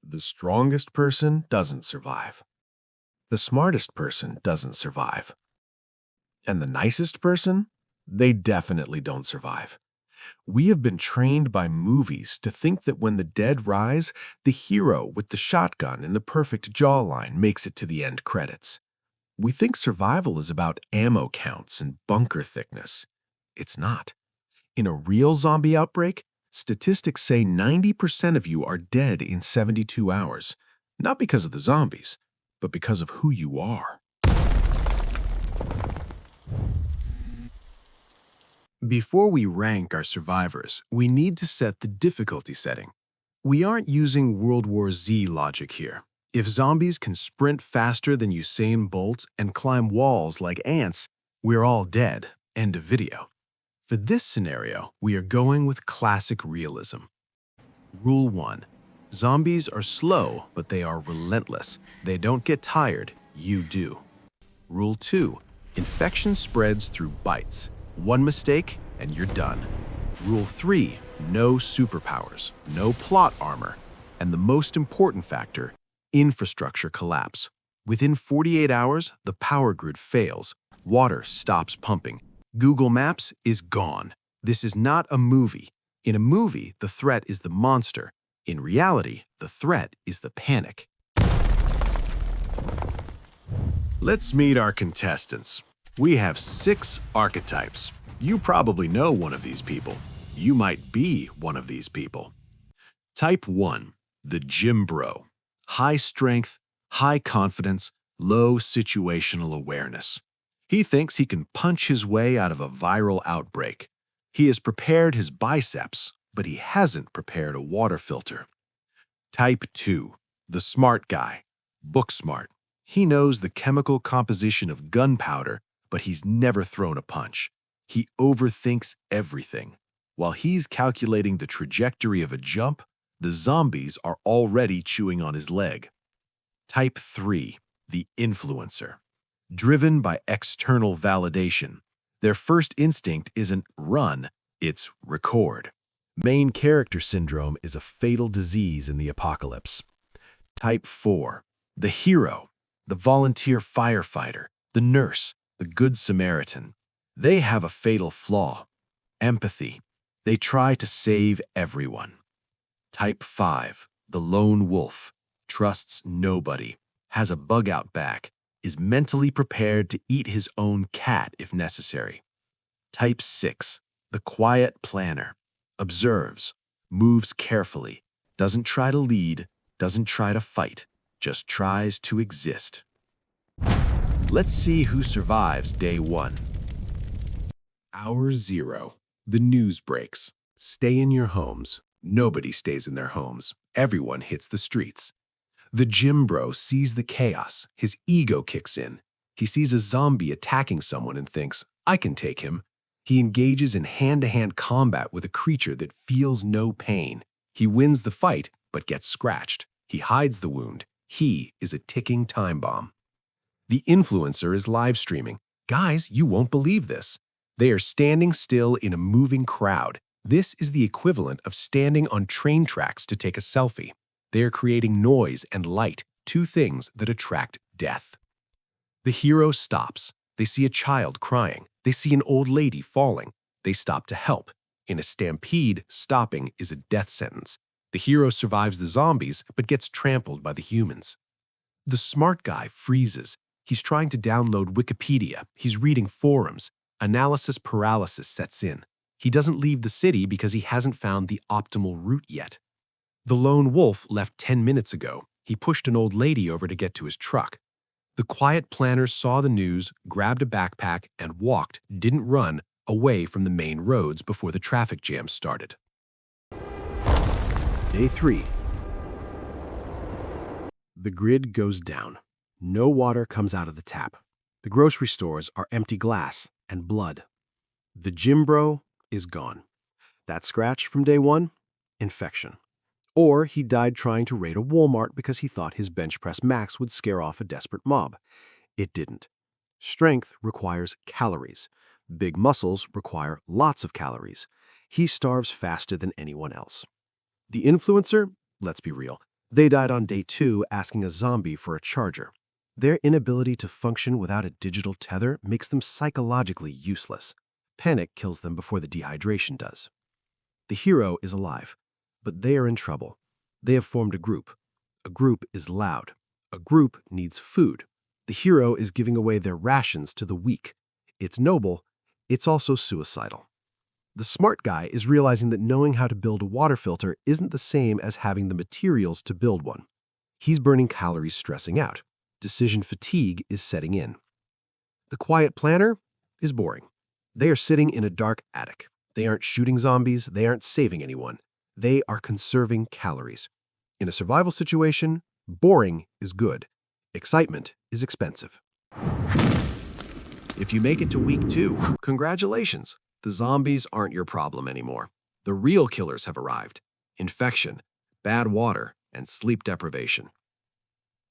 The strongest person doesn't survive. The smartest person doesn't survive. And the nicest person? They definitely don't survive. We have been trained by movies to think that when the dead rise, the hero with the shotgun and the perfect jawline makes it to the end credits. We think survival is about ammo counts and bunker thickness. It's not. In a real zombie outbreak, statistics say 90% of you are dead in 72 hours, not because of the zombies, but because of who you are. Before we rank our survivors, we need to set the difficulty setting. We aren't using World War Z logic here. If zombies can sprint faster than Usain Bolt and climb walls like ants, we're all dead. End of video. For this scenario, we are going with classic realism. Rule 1. Zombies are slow, but they are relentless. They don't get tired, you do. Rule 2. Infection spreads through bites. One mistake, and you're done. Rule 3. No superpowers, no plot armor. And the most important factor, infrastructure collapse. Within 48 hours, the power grid fails. Water stops pumping. Google Maps is gone. This is not a movie. In a movie, the threat is the monster. In reality, the threat is the panic. Let's meet our contestants. We have 6 archetypes. You probably know one of these people. You might be one of these people. Type 1, the gym bro. High strength, high confidence, low situational awareness. He thinks he can punch his way out of a viral outbreak. He has prepared his biceps, but he hasn't prepared a water filter. Type 2, the smart guy. Book smart. He knows the chemical composition of gunpowder, but he's never thrown a punch. He overthinks everything. While he's calculating the trajectory of a jump, the zombies are already chewing on his leg. Type 3, the influencer. Driven by external validation. Their first instinct isn't run, it's record. Main character syndrome is a fatal disease in the apocalypse. Type 4, the hero. The volunteer firefighter, the nurse, the good Samaritan. They have a fatal flaw, empathy. They try to save everyone. Type 5, the lone wolf, trusts nobody, has a bug-out back, is mentally prepared to eat his own cat if necessary. Type 6, the quiet planner, observes, moves carefully, doesn't try to lead, doesn't try to fight, just tries to exist. Let's see who survives day 1. Hour 0. The news breaks. Stay in your homes. Nobody stays in their homes. Everyone hits the streets. The gym bro sees the chaos. His ego kicks in. He sees a zombie attacking someone and thinks, I can take him. He engages in hand-to-hand combat with a creature that feels no pain. He wins the fight, but gets scratched. He hides the wound. He is a ticking time bomb. The influencer is live streaming. Guys, you won't believe this. They are standing still in a moving crowd. This is the equivalent of standing on train tracks to take a selfie. They are creating noise and light, 2 things that attract death. The hero stops. They see a child crying. They see an old lady falling. They stop to help. In a stampede, stopping is a death sentence. The hero survives the zombies, but gets trampled by the humans. The smart guy freezes. He's trying to download Wikipedia. He's reading forums. Analysis paralysis sets in. He doesn't leave the city because he hasn't found the optimal route yet. The lone wolf left 10 minutes ago. He pushed an old lady over to get to his truck. The quiet planner saw the news, grabbed a backpack, and walked, didn't run, away from the main roads before the traffic jam started. Day 3. The grid goes down. No water comes out of the tap. The grocery stores are empty glass and blood. The gym bro is gone. That scratch from day 1? Infection. Or he died trying to raid a Walmart because he thought his bench press max would scare off a desperate mob. It didn't. Strength requires calories. Big muscles require lots of calories. He starves faster than anyone else. The influencer, let's be real, They died on day 2 asking a zombie for a charger. Their inability to function without a digital tether makes them psychologically useless. Panic kills them before the dehydration does. The hero is alive, but they are in trouble. They have formed a group. A group is loud. A group needs food. The hero is giving away their rations to the weak. It's noble. It's also suicidal. The smart guy is realizing that knowing how to build a water filter isn't the same as having the materials to build one. He's burning calories, stressing out. Decision fatigue is setting in. The quiet planner is boring. They are sitting in a dark attic. They aren't shooting zombies. They aren't saving anyone. They are conserving calories. In a survival situation, boring is good. Excitement is expensive. If you make it to week 2, congratulations. The zombies aren't your problem anymore. The real killers have arrived. Infection, bad water, and sleep deprivation.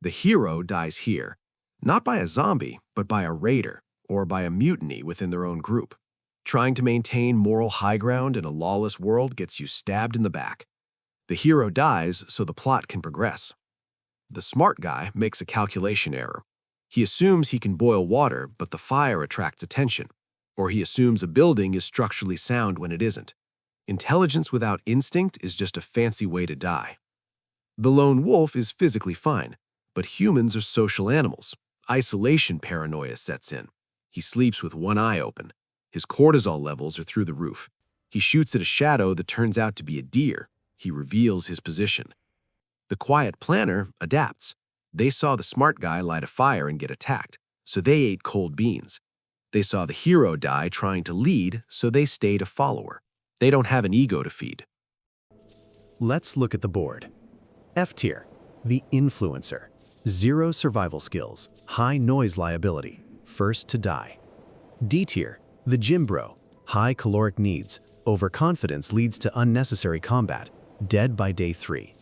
The hero dies here, not by a zombie, but by a raider or by a mutiny within their own group. Trying to maintain moral high ground in a lawless world gets you stabbed in the back. The hero dies so the plot can progress. The smart guy makes a calculation error. He assumes he can boil water, but the fire attracts attention. Or he assumes a building is structurally sound when it isn't. Intelligence without instinct is just a fancy way to die. The lone wolf is physically fine, but humans are social animals. Isolation paranoia sets in. He sleeps with one eye open. His cortisol levels are through the roof. He shoots at a shadow that turns out to be a deer. He reveals his position. The quiet planner adapts. They saw the smart guy light a fire and get attacked, so they ate cold beans. They saw the hero die trying to lead, so they stayed a follower. They don't have an ego to feed. Let's look at the board. F tier, the influencer. 0 survival skills, high noise liability, first to die. D tier, the gym bro. High caloric needs, overconfidence leads to unnecessary combat, dead by day 3.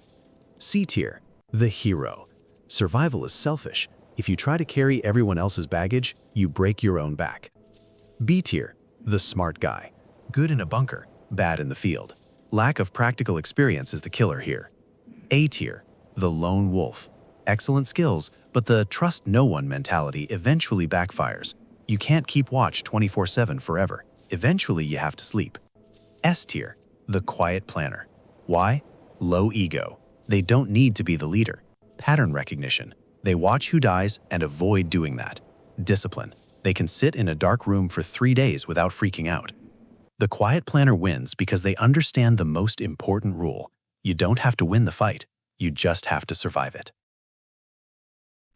C tier, the hero. Survival is selfish. If you try to carry everyone else's baggage, you break your own back. B tier, the smart guy. Good in a bunker, bad in the field. Lack of practical experience is the killer here. A tier, the lone wolf. Excellent skills, but the trust no one mentality eventually backfires. You can't keep watch 24/7 forever. Eventually you have to sleep. S tier, the quiet planner. Why? Low ego. They don't need to be the leader. Pattern recognition. They watch who dies and avoid doing that. Discipline. They can sit in a dark room for 3 days without freaking out. The quiet planner wins because they understand the most important rule. You don't have to win the fight. You just have to survive it.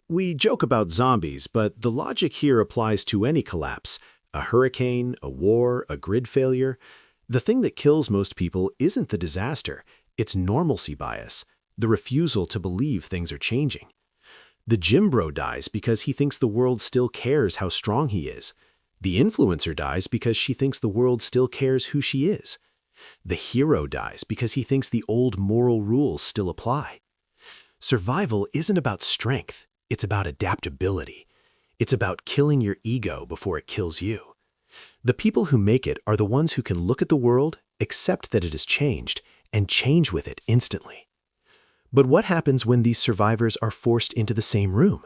We joke about zombies, but the logic here applies to any collapse. A hurricane, a war, a grid failure. The thing that kills most people isn't the disaster. It's normalcy bias, the refusal to believe things are changing. The gym bro dies because he thinks the world still cares how strong he is. The influencer dies because she thinks the world still cares who she is. The hero dies because he thinks the old moral rules still apply. Survival isn't about strength. It's about adaptability. It's about killing your ego before it kills you. The people who make it are the ones who can look at the world, accept that it has changed, and change with it instantly. But what happens when these survivors are forced into the same room?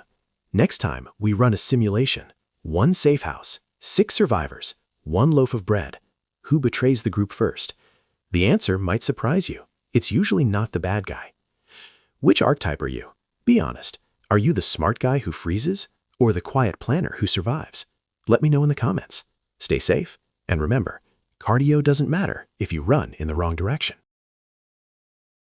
Next time, we run a simulation. 1 safe house, 6 survivors, 1 loaf of bread. Who betrays the group first? The answer might surprise you. It's usually not the bad guy. Which archetype are you? Be honest. Are you the smart guy who freezes or the quiet planner who survives? Let me know in the comments. Stay safe, and remember, cardio doesn't matter if you run in the wrong direction.